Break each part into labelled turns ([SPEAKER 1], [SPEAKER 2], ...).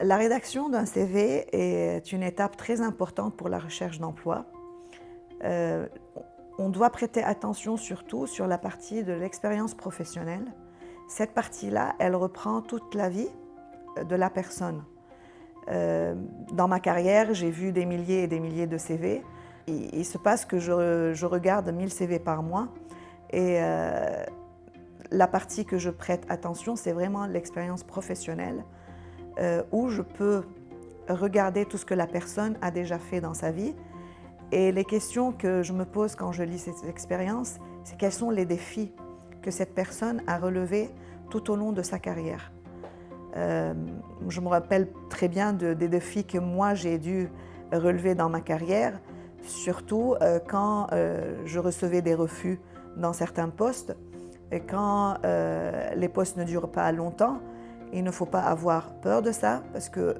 [SPEAKER 1] La rédaction d'un CV est une étape très importante pour la recherche d'emploi. Euh, on doit prêter attention surtout sur la partie de l'expérience professionnelle. Cette partie-là, elle reprend toute la vie de la personne. Dans ma carrière, j'ai vu des milliers et des milliers de CV. Il se passe que je regarde 1000 CV par mois et la partie que je prête attention, c'est vraiment l'expérience professionnelle où je peux regarder tout ce que la personne a déjà fait dans sa vie. Et les questions que je me pose quand je lis cette expérience, c'est quels sont les défis que cette personne a relevés tout au long de sa carrière. Je me rappelle très bien des défis que moi j'ai dû relever dans ma carrière, surtout quand je recevais des refus dans certains postes. Et quand les postes ne durent pas longtemps, il ne faut pas avoir peur de ça parce que,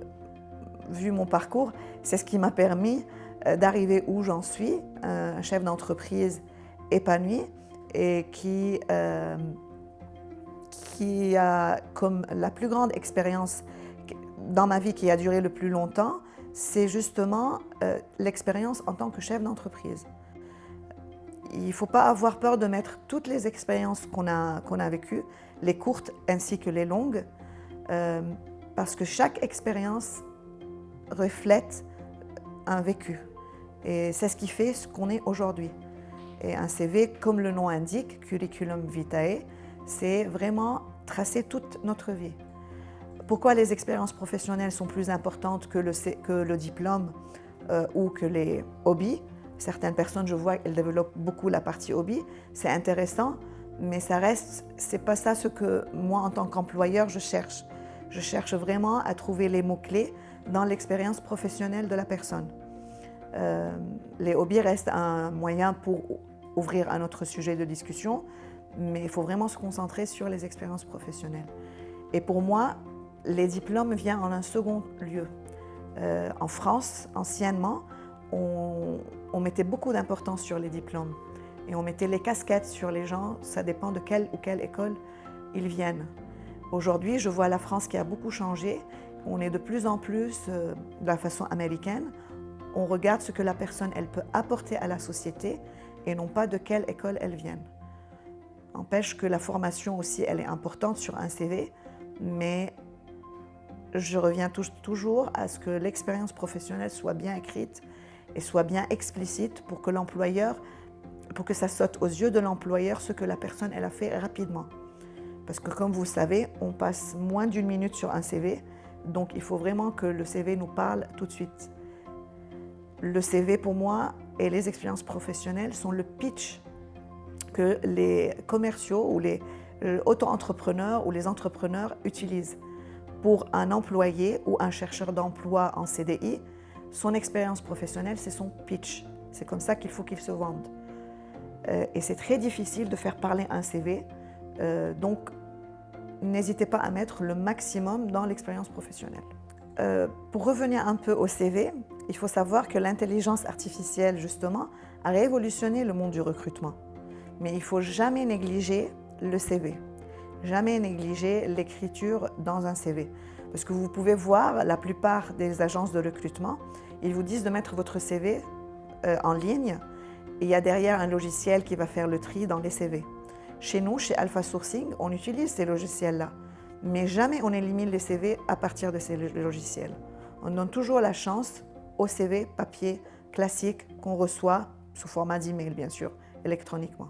[SPEAKER 1] vu mon parcours, c'est ce qui m'a permis d'arriver où j'en suis, un chef d'entreprise épanoui et qui a comme la plus grande expérience dans ma vie qui a duré le plus longtemps, c'est justement l'expérience en tant que chef d'entreprise. Il ne faut pas avoir peur de mettre toutes les expériences qu'on a vécues, les courtes ainsi que les longues, parce que chaque expérience reflète un vécu. Et c'est ce qui fait ce qu'on est aujourd'hui. Et un CV, comme le nom indique, Curriculum Vitae, c'est vraiment tracer toute notre vie. Pourquoi les expériences professionnelles sont plus importantes que le diplôme ou que les hobbies? Certaines personnes, je vois, elles développent beaucoup la partie hobby. C'est intéressant, mais ça reste, c'est pas ça ce que moi, en tant qu'employeur, je cherche. Je cherche vraiment à trouver les mots-clés dans l'expérience professionnelle de la personne. Les hobbies restent un moyen pour ouvrir un autre sujet de discussion, mais il faut vraiment se concentrer sur les expériences professionnelles. Et pour moi, les diplômes viennent en un second lieu. En France, anciennement, on mettait beaucoup d'importance sur les diplômes et on mettait les casquettes sur les gens, ça dépend de quelle ou quelle école ils viennent. Aujourd'hui, je vois la France qui a beaucoup changé. On est de plus en plus de la façon américaine. On regarde ce que la personne elle peut apporter à la société et non pas de quelle école elle vient. N'empêche que la formation aussi, elle est importante sur un CV, mais je reviens toujours à ce que l'expérience professionnelle soit bien écrite et soit bien explicite pour que l'employeur, pour que ça saute aux yeux de l'employeur ce que la personne elle a fait rapidement. Parce que comme vous savez, on passe moins d'une minute sur un CV, donc il faut vraiment que le CV nous parle tout de suite. Le CV pour moi et les expériences professionnelles sont le pitch que les commerciaux ou les auto-entrepreneurs ou les entrepreneurs utilisent. Pour un employé ou un chercheur d'emploi en CDI, son expérience professionnelle, c'est son pitch. C'est comme ça qu'il faut qu'il se vende. Et c'est très difficile de faire parler un CV. Donc, n'hésitez pas à mettre le maximum dans l'expérience professionnelle. Pour revenir un peu au CV, il faut savoir que l'intelligence artificielle, justement, a révolutionné le monde du recrutement. Mais il ne faut jamais négliger le CV. Jamais négliger l'écriture dans un CV. Parce que vous pouvez voir, la plupart des agences de recrutement, ils vous disent de mettre votre CV en ligne et il y a derrière un logiciel qui va faire le tri dans les CV. Chez nous, chez Alpha Sourcing, on utilise ces logiciels-là, mais jamais on élimine les CV à partir de ces logiciels. On donne toujours la chance au CV papier classique qu'on reçoit sous format d'email, bien sûr, électroniquement.